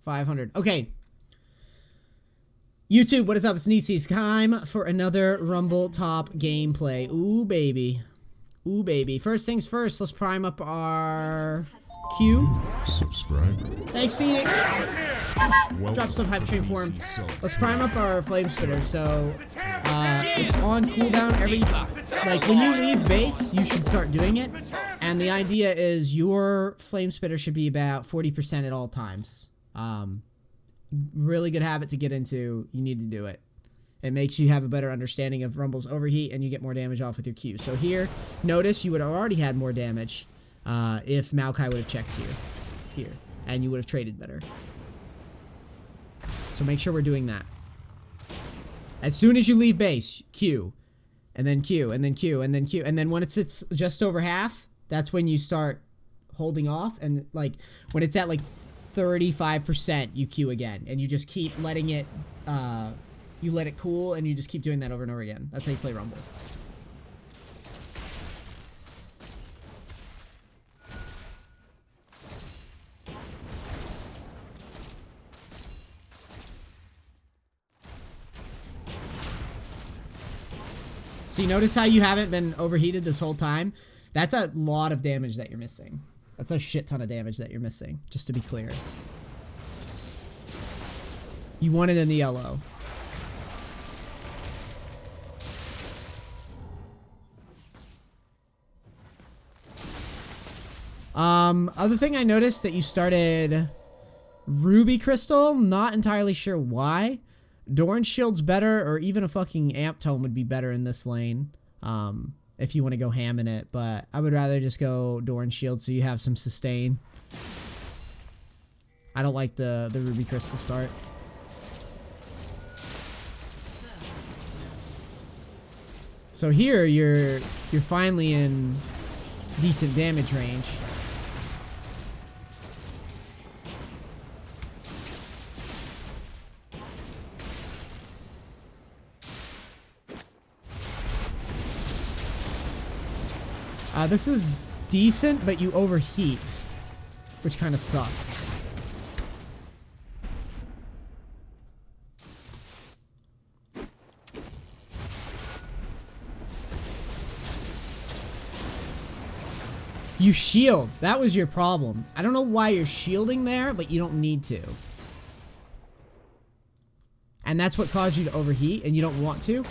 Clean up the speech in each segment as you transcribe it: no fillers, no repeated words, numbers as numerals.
500. Okay. YouTube, what is up? It's Nisi's time for another Rumble Top gameplay. Ooh, baby. Ooh, baby. First things first, let's prime up our Q. Subscriber. Thanks, Phoenix. Drop some hype train for him. Let's prime up our flame spitter. So, it's on cooldown every, like when you leave base, you should start doing it. And the idea is your flame spitter should be about 40% at all times. Really good habit to get into. You need to do it. It makes you have a better understanding of Rumble's overheat, and you get more damage off with your Q. So here, notice you would have already had more damage if Maokai would have checked here, and you would have traded better. So make sure we're doing that. As soon as you leave base, Q, and then Q, and then Q, and then Q, and then when it's just over half, that's when you start holding off, and like when it's at like 35%, you Q again, and you just keep letting it, you let it cool, and you just keep doing that over and over again. That's how you play Rumble. So you notice how you haven't been overheated this whole time? That's a lot of damage that you're missing. That's a shit ton of damage that you're missing, just to be clear. You want it in the yellow. Other thing I noticed that you started Ruby Crystal, not entirely sure why. Doran Shield's better, or even a fucking Amp Tome would be better in this lane. If you want to go ham in it, but I would rather just go Doran Shield so you have some sustain. I don't like the Ruby Crystal start. So here you're finally in decent damage range. This is decent, but you overheat, which kind of sucks. You shield. That was your problem. I don't know why you're shielding there, but you don't need to. And that's what caused you to overheat, and you don't want to.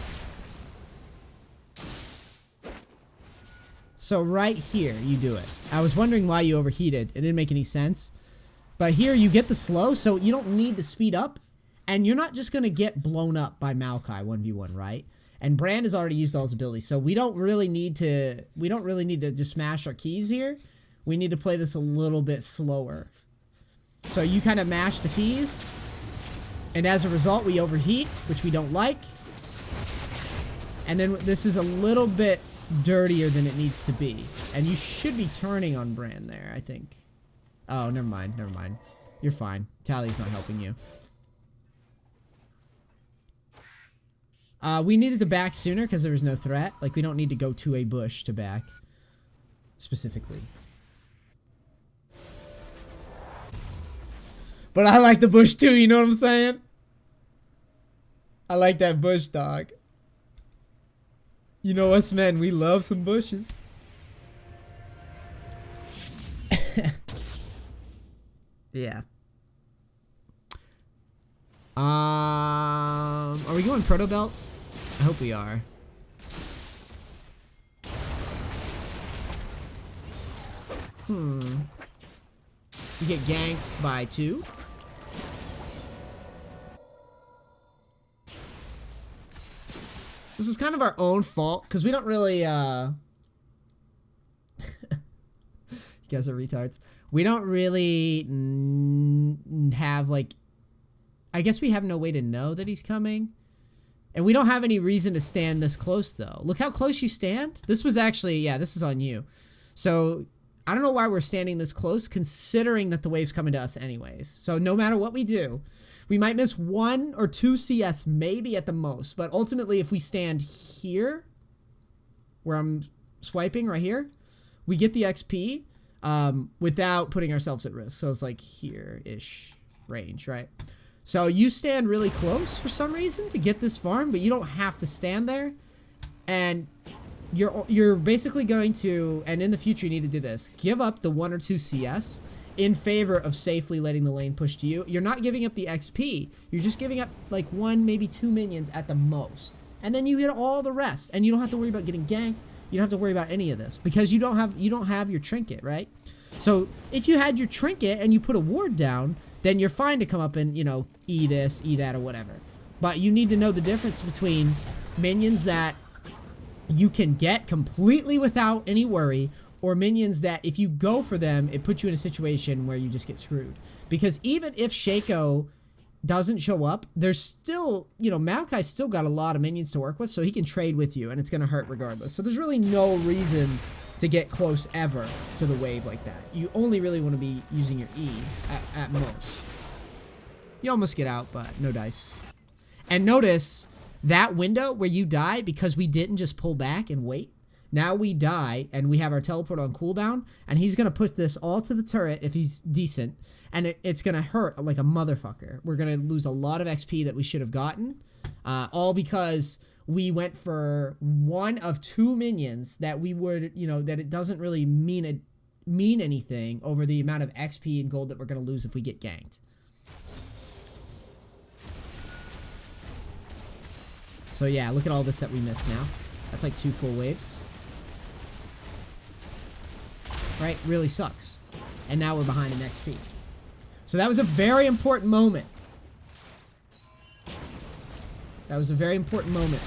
So right here, you do it. I was wondering why you overheated. It didn't make any sense. But here, you get the slow, so you don't need to speed up. And you're not just going to get blown up by Maokai 1v1, right? And Brand has already used all his abilities. So we don't really need to just smash our keys here. We need to play this a little bit slower. So you kind of mash the keys. And as a result, we overheat, which we don't like. And then this is a little bit dirtier than it needs to be, and you should be turning on Brand there, I think. Oh, never mind, you're fine. Tally's not helping you. We needed to back sooner because there was no threat. Like, we don't need to go to a bush to back specifically, but I like the bush too, you know what I'm saying? I like that bush, dog. You know us, men, we love some bushes. Yeah. Are we going Proto Belt? I hope we are. You get ganked by 2. This is kind of our own fault, because we don't really, you guys are retards. We don't really have, like, I guess we have no way to know that he's coming. And we don't have any reason to stand this close, though. Look how close you stand. This was actually, yeah, this is on you. So, I don't know why we're standing this close, considering that the wave's coming to us anyways. So, no matter what we do, we might miss 1 or 2 CS, maybe at the most. But ultimately, if we stand here, where I'm swiping right here, we get the XP without putting ourselves at risk. So it's like here-ish. range, right? So you stand really close for some reason to get this farm, but you don't have to stand there. And you're basically going to, and in the future you need to do this, give up the 1 or 2 CS in favor of safely letting the lane push to you. You're not giving up the XP. You're just giving up like 1, maybe 2 minions at the most. And then you get all the rest, and you don't have to worry about getting ganked. You don't have to worry about any of this because you don't have your trinket, right? So if you had your trinket and you put a ward down, then you're fine to come up and, you know, E this, E that, or whatever. But you need to know the difference between minions that you can get completely without any worry, or minions that if you go for them, it puts you in a situation where you just get screwed. Because even if Shaco doesn't show up, there's still, you know, Maokai's still got a lot of minions to work with, so he can trade with you, and it's going to hurt regardless. So there's really no reason to get close ever to the wave like that. You only really want to be using your E at most. You almost get out, but no dice. And notice that window where you die because we didn't just pull back and wait. Now we die and we have our teleport on cooldown, and he's going to put this all to the turret if he's decent, and it's going to hurt like a motherfucker. We're going to lose a lot of XP that we should have gotten, all because we went for 1 of 2 minions that we would, you know, that it doesn't really mean anything over the amount of XP and gold that we're going to lose if we get ganked. So yeah, look at all this that we missed now. That's like 2 full waves. Right? Really sucks. And now we're behind in XP. So that was a very important moment. That was a very important moment.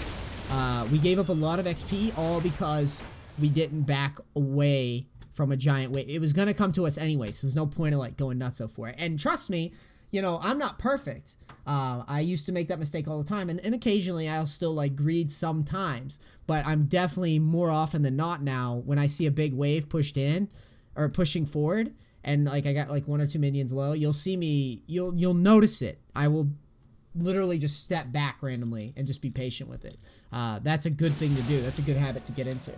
We gave up a lot of XP all because we didn't back away from a giant wave. It was going to come to us anyway, so there's no point of like going nutso for it. And trust me, you know, I'm not perfect. I used to make that mistake all the time, and occasionally I'll still like greed sometimes, but I'm definitely more often than not now when I see a big wave pushed in or pushing forward and like I got like 1 or 2 minions low, you'll see me, you'll notice it. I will literally just step back randomly and just be patient with it. That's a good thing to do. That's a good habit to get into.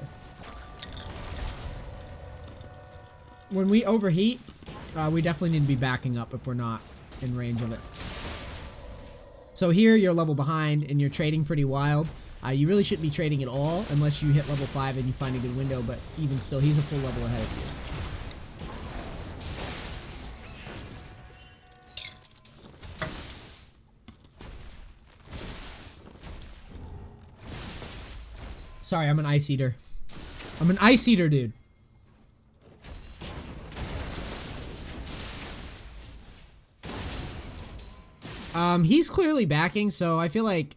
When we overheat, we definitely need to be backing up if we're not in range of it. So here you're a level behind and you're trading pretty wild. You really shouldn't be trading at all unless you hit level 5 and you find a good window, but even still, he's a full level ahead of you. Sorry, I'm an ice eater. I'm an ice eater, dude. He's clearly backing, so I feel like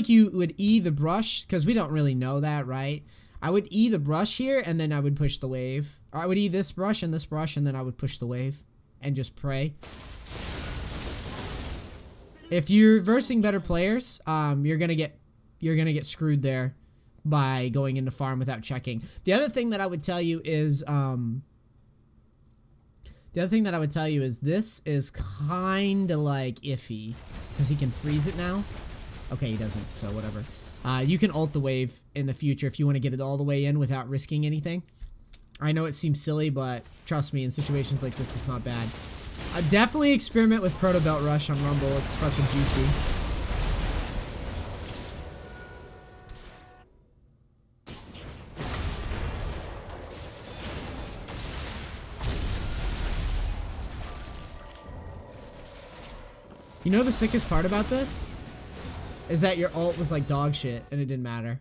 you would E the brush, because we don't really know that, right? I would E the brush here, and then I would push the wave. Or I would E this brush, and then I would push the wave, and just pray. If you're versing better players, you're gonna get screwed there by going into farm without checking. The other thing that I would tell you is, this is kind of like iffy because he can freeze it now. Okay, he doesn't, so whatever. You can ult the wave in the future if you want to get it all the way in without risking anything. I know it seems silly, but trust me, in situations like this, it's not bad. Definitely experiment with Proto Belt Rush on Rumble. It's fucking juicy. You know the sickest part about this? Is that your ult was like dog shit and it didn't matter.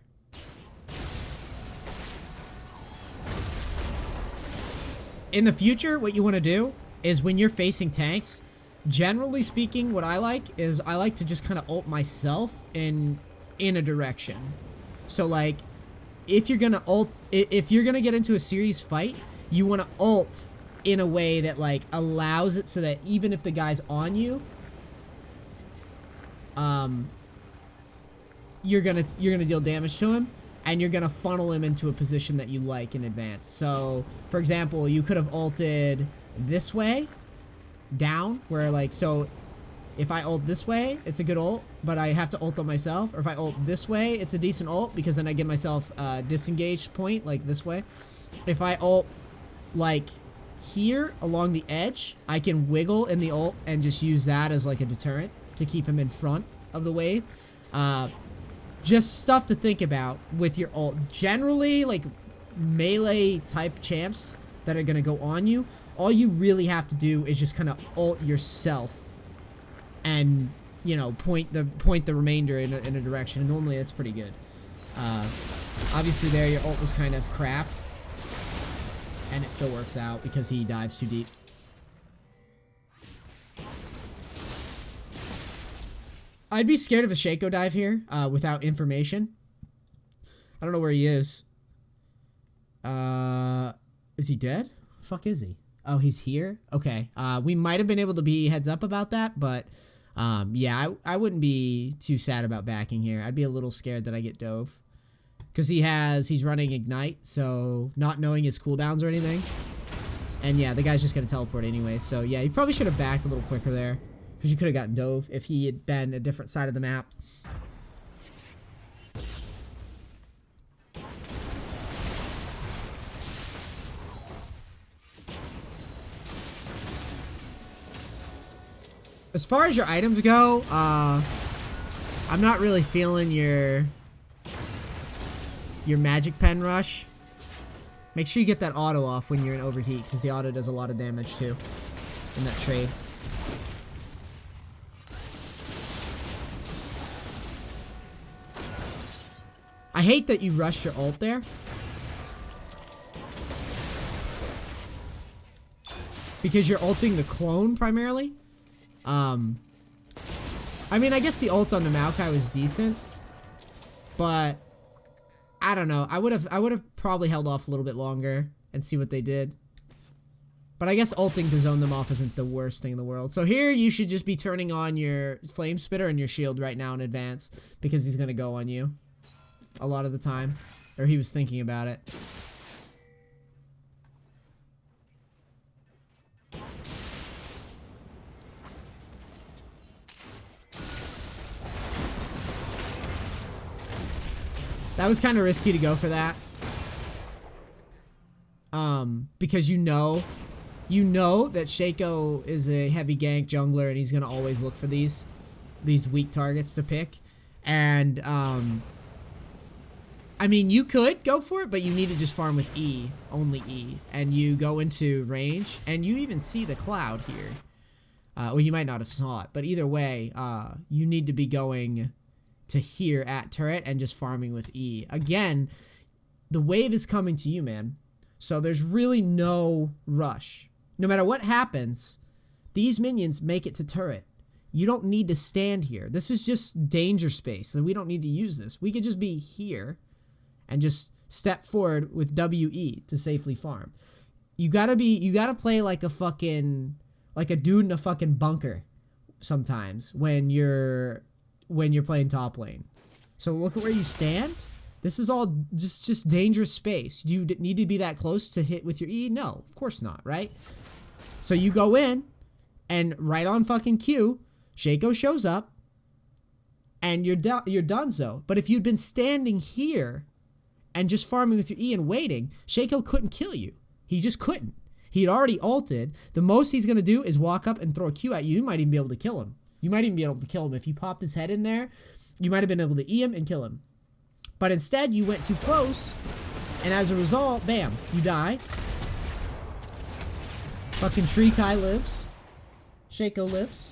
In the future, what you want to do is when you're facing tanks, generally speaking, what I like to just kind of ult myself in a direction. So like, if you're gonna get into a serious fight, you want to ult in a way that like allows it so that even if the guy's on you, you're gonna deal damage to him, and you're gonna funnel him into a position that you like in advance. So, for example, you could have ulted this way, down, where like, so if I ult this way, it's a good ult, but I have to ult on myself. Or if I ult this way, it's a decent ult, because then I give myself a disengaged point, like this way. If I ult, like, here along the edge, I can wiggle in the ult and just use that as like a deterrent to keep him in front of the wave. Just stuff to think about with your ult. Generally, like melee type champs that are gonna go on you, all you really have to do is just kind of ult yourself and, you know, point the remainder in a direction. And normally that's pretty good. Obviously there your ult was kind of crap, and it still works out because he dives too deep. I'd be scared of a Shaco dive here without information. I don't know where he is. Is he dead? Fuck is he? Oh, he's here? Okay. We might have been able to be heads up about that, but yeah, I wouldn't be too sad about backing here. I'd be a little scared that I get dove. Because he's running Ignite, so not knowing his cooldowns or anything. And yeah, the guy's just going to teleport anyway. So yeah, you probably should have backed a little quicker there. Because you could have gotten dove if he had been a different side of the map. As far as your items go, I'm not really feeling your magic pen rush. Make sure you get that auto off when you're in overheat, because the auto does a lot of damage too in that trade. I hate that you rushed your ult there. Because you're ulting the clone primarily. I mean, I guess the ult on the Maokai was decent, but I don't know. I would have probably held off a little bit longer and see what they did. But I guess ulting to zone them off isn't the worst thing in the world. So here you should just be turning on your flame spitter and your shield right now in advance, because he's gonna go on you a lot of the time, or he was thinking about it. That was kind of risky to go for that. Because you know that Shaco is a heavy gank jungler, and he's gonna always look for these weak targets to pick. And I mean, you could go for it, but you need to just farm with E, only E, and you go into range, and you even see the cloud here. Well, you might not have saw it, but either way, you need to be going to here at turret and just farming with E. Again, the wave is coming to you, man. So there's really no rush. No matter what happens, these minions make it to turret. You don't need to stand here. This is just danger space, so we don't need to use this. We could just be here and just step forward with WE to safely farm. You gotta play like a dude in a fucking bunker sometimes when you're playing top lane. So look at where you stand. This is all just dangerous space. Do you need to be that close to hit with your E? No, of course not, right? So you go in, and right on fucking cue, Shaco shows up, and you're donezo. But if you'd been standing here and just farming with your E and waiting, Shaco couldn't kill you. He just couldn't. He'd already ulted. The most he's gonna do is walk up and throw a Q at you. You might even be able to kill him. You might even be able to kill him. If you popped his head in there, you might have been able to E him and kill him. But instead, you went too close, and as a result, bam, you die. Fucking Tree Kai lives. Shaco lives.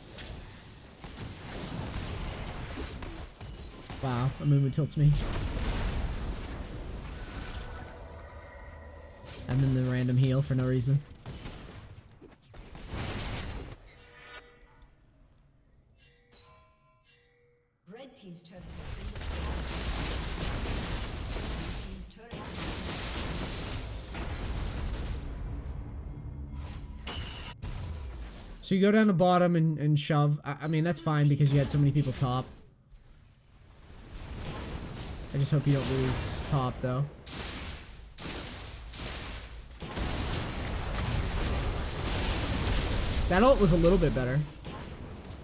Wow, a movement tilts me. And then the random heal for no reason. Red team's turret. So you go down the bottom and shove. I mean, that's fine because you had so many people top. I just hope you don't lose top, though. That ult was a little bit better.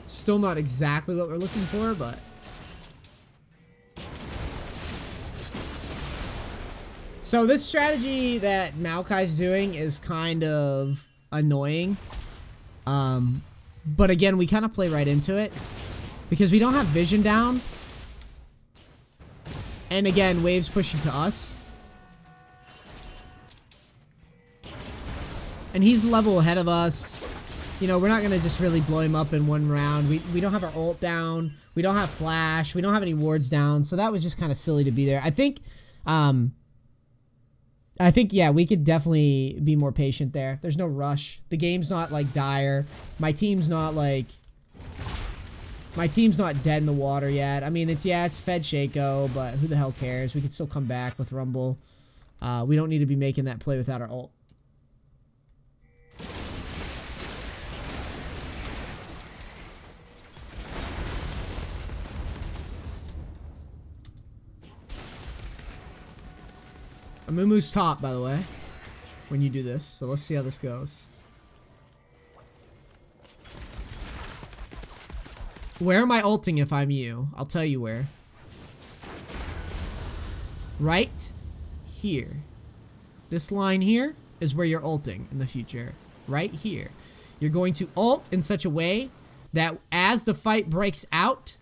Still not exactly what we're looking for, but... So this strategy that Maokai's doing is kind of annoying. But again, we kind of play right into it because we don't have vision down. And again, waves pushing to us. And he's a level ahead of us. You know, we're not going to just really blow him up in one round. We don't have our ult down. We don't have flash. We don't have any wards down. So that was just kind of silly to be there. I think, yeah, we could definitely be more patient there. There's no rush. The game's not, like, dire. My team's not, like... My team's not dead in the water yet. I mean, it's fed Shaco, but who the hell cares? We can still come back with Rumble. We don't need to be making that play without our ult. Amumu's top, by the way, when you do this. So let's see how this goes. Where am I ulting if I'm you? I'll tell you where. Right here. This line here is where you're ulting in the future. Right here. You're going to ult in such a way that as the fight breaks out,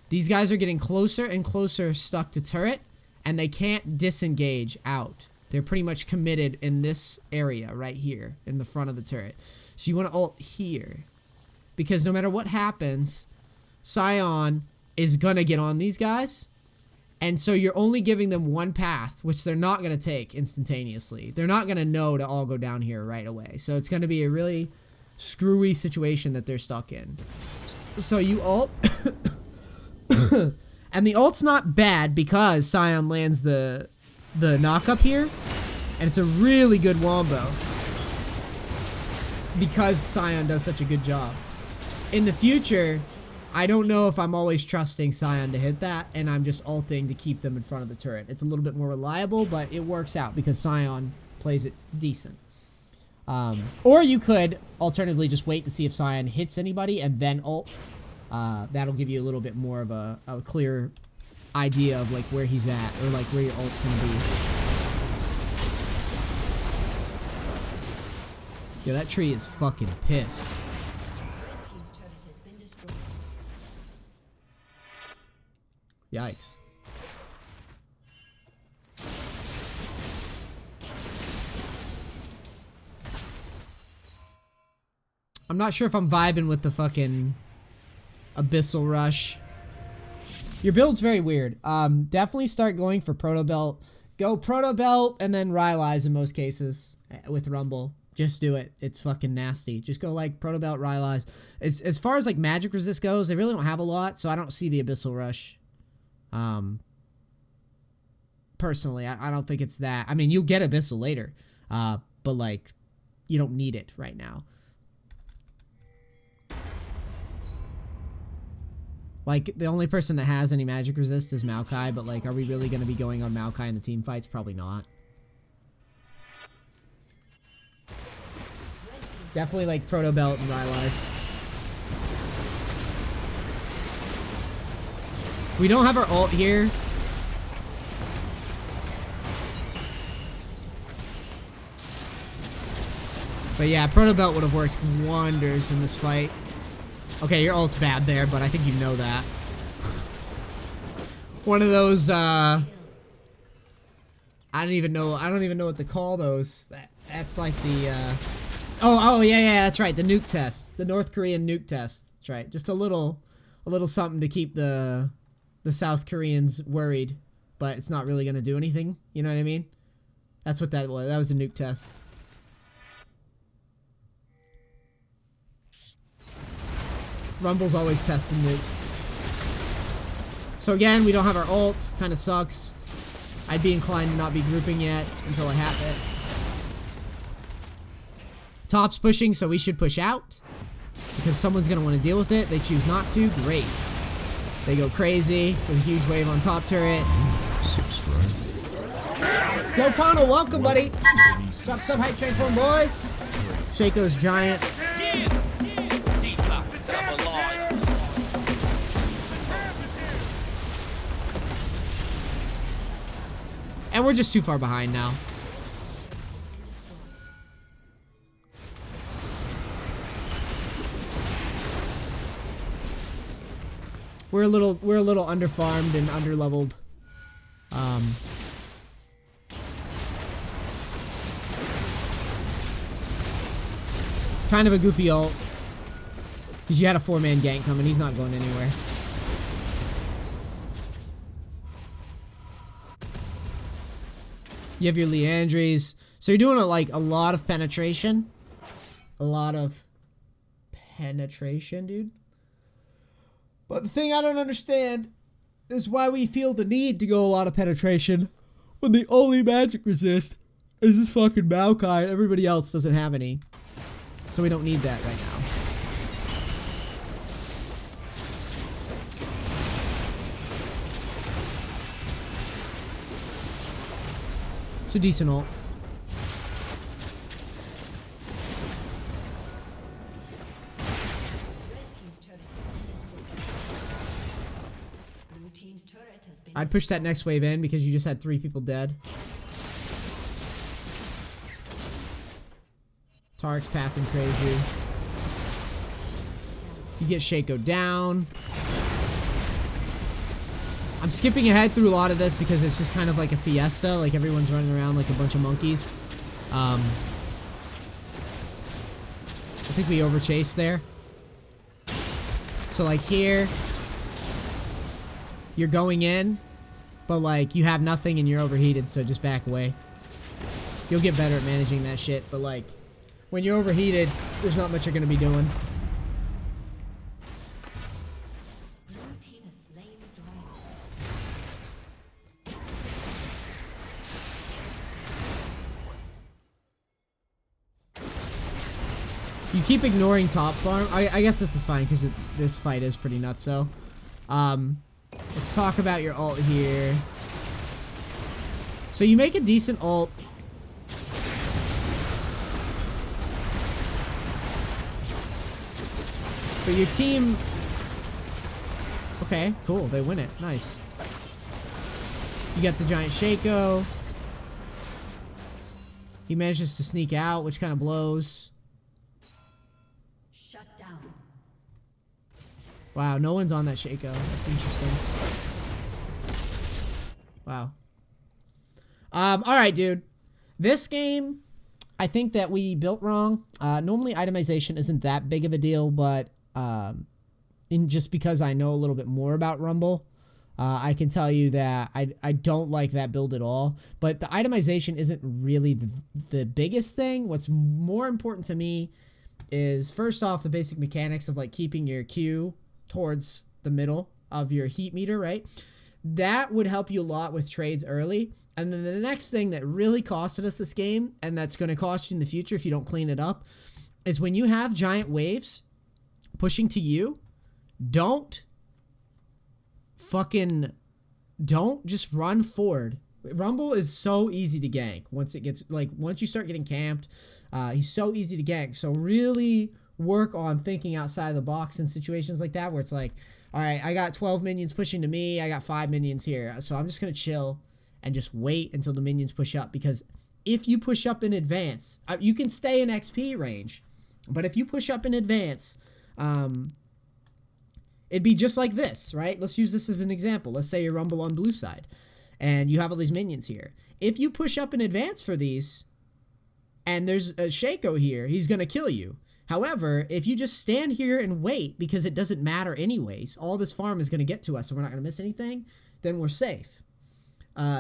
these guys are getting closer and closer stuck to turret, and they can't disengage out. They're pretty much committed in this area right here in the front of the turret. So you want to ult here. Because no matter what happens, Sion is going to get on these guys. And so you're only giving them one path, which they're not going to take instantaneously. They're not going to know to all go down here right away. So it's going to be a really screwy situation that they're stuck in. So you ult. And the ult's not bad because Sion lands the knock up here. And it's a really good wombo. Because Sion does such a good job. In the future, I don't know if I'm always trusting Sion to hit that, and I'm just ulting to keep them in front of the turret. It's a little bit more reliable, but it works out because Sion plays it decent. Or you could alternatively just wait to see if Sion hits anybody and then ult. That'll give you a little bit more of a clear idea of like where he's at or like where your ult's gonna be. Yeah, that tree is fucking pissed. Yikes. I'm not sure if I'm vibing with the fucking Abyssal Rush. Your build's very weird. Definitely start going for Proto Belt. Go Proto Belt and then Rylai's in most cases with Rumble. Just do it. It's fucking nasty. Just go like Proto Belt, Rylai's. As far as like magic resist goes, they really don't have a lot, so I don't see the Abyssal Rush. Personally, I don't think it's that. I mean, you'll get Abyssal later, but like, you don't need it right now. Like, the only person that has any magic resist is Maokai, but like, are we really going to be going on Maokai in the team fights? Probably not. Definitely like Proto Belt and Rylai's. We don't have our ult here. But yeah, Proto Belt would have worked wonders in this fight. Okay, your ult's bad there, but I think you know that. One of those, I don't even know what to call those. That's like the, oh, yeah, that's right, the nuke test. The North Korean nuke test. That's right. Just a little something to keep the South Koreans worried, but it's not really going to do anything. You know what I mean? That's what that was. That was a nuke test. Rumble's always testing nukes. So again, we don't have our ult. Kind of sucks. I'd be inclined to not be grouping yet until I have it. Top's pushing, so we should push out. Because someone's going to want to deal with it. They choose not to. Great. They go crazy with a huge wave on top turret. Go Pono, welcome buddy. Drop some hype train for him, boys. Shaco's giant. And we're just too far behind now. We're a little underfarmed and underleveled. Kind of a goofy ult. Because you had a 4-man gank coming. He's not going anywhere. You have your Leandries. So you're doing a lot of penetration. A lot of penetration, dude. But the thing I don't understand is why we feel the need to go a lot of penetration when the only magic resist is this fucking Maokai and everybody else doesn't have any. So we don't need that right now. It's a decent ult. I'd push that next wave in because you just had 3 people dead. Tarek's pathing crazy. You get Shaco down. I'm skipping ahead through a lot of this because it's just kind of like a fiesta. Like everyone's running around like a bunch of monkeys. I think we overchased there. So like here, you're going in, but like you have nothing and you're overheated, so just back away. You'll get better at managing that shit, but like when you're overheated, there's not much you're gonna be doing. You keep ignoring top farm. I guess this is fine because this fight is pretty nutso. Let's talk about your ult here. So you make a decent ult. But your team... Okay, cool. They win it. Nice. You got the giant Shaco. He manages to sneak out, which kind of blows. Wow, no one's on that Shaco. That's interesting. Wow. Alright, dude. This game, I think that we built wrong. Normally, itemization isn't that big of a deal, but just because I know a little bit more about Rumble, I can tell you that I don't like that build at all. But the itemization isn't really the biggest thing. What's more important to me is, first off, the basic mechanics of like keeping your Q towards the middle of your heat meter, right? That would help you a lot with trades early. And then the next thing that really costed us this game, and that's going to cost you in the future if you don't clean it up, is when you have giant waves pushing to you, don't just run forward. Rumble is so easy to gank once you start getting camped. He's so easy to gank. So really work on thinking outside of the box in situations like that where it's like, all right, I got 12 minions pushing to me. I got 5 minions here. So I'm just going to chill and just wait until the minions push up, because if you push up in advance, you can stay in XP range, but if you push up in advance, it'd be just like this, right? Let's use this as an example. Let's say you're Rumble on blue side and you have all these minions here. If you push up in advance for these and there's a Shaco here, he's going to kill you. However, if you just stand here and wait, because it doesn't matter anyways, all this farm is going to get to us and we're not going to miss anything, then we're safe.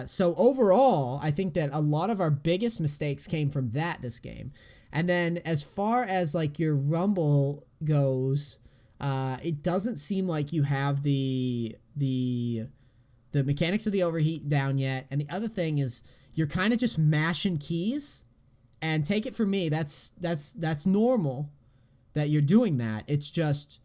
So overall, I think that a lot of our biggest mistakes came from this game. And then as far as like your Rumble goes, it doesn't seem like you have the mechanics of the overheat down yet. And the other thing is you're kind of just mashing keys. And take it from me, that's normal that you're doing that. It's just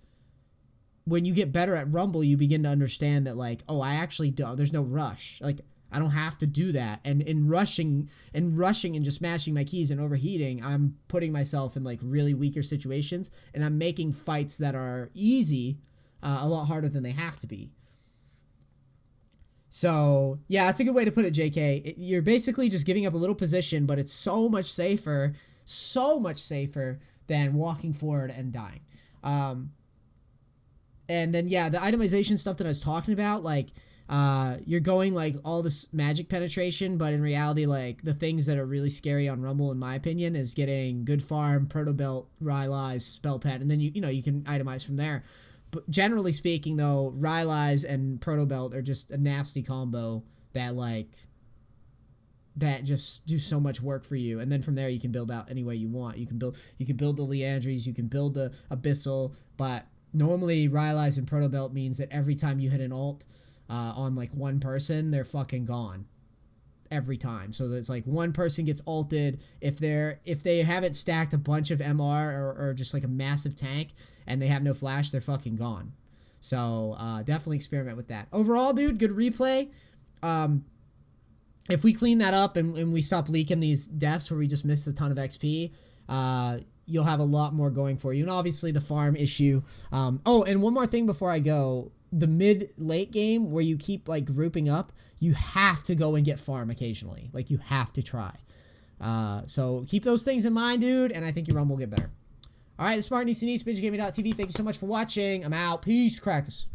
when you get better at Rumble, you begin to understand that like, oh, I actually don't. There's no rush. Like I don't have to do that. And in rushing and just smashing my keys and overheating, I'm putting myself in like really weaker situations, and I'm making fights that are easy a lot harder than they have to be. So, yeah, that's a good way to put it, JK. You're basically just giving up a little position, but it's so much safer than walking forward and dying. And then, yeah, the itemization stuff that I was talking about, like, you're going, like, all this magic penetration, but in reality, like, the things that are really scary on Rumble, in my opinion, is getting good farm, proto belt, Rylai's, spell pet, and then, you know, you can itemize from there. But generally speaking, though, Rylai's and proto belt are just a nasty combo that, like, that just do so much work for you, and then from there you can build out any way you want. You can build the Leandries, you can build the Abyssal, but normally Rylai's and proto belt means that every time you hit an ult on like one person, they're fucking gone every time. So it's like one person gets ulted, if they haven't stacked a bunch of MR or just like a massive tank and they have no flash, they're fucking gone. So definitely experiment with that. Overall, dude, good replay. If we clean that up and we stop leaking these deaths where we just missed a ton of XP, you'll have a lot more going for you. And obviously the farm issue. Oh, and one more thing before I go. The mid-late game where you keep like grouping up, you have to go and get farm occasionally. Like, you have to try. So keep those things in mind, dude, and I think your run will get better. All right, the Smart and ECD, SpinJGaming.tv. Thank you so much for watching. I'm out. Peace, crackers.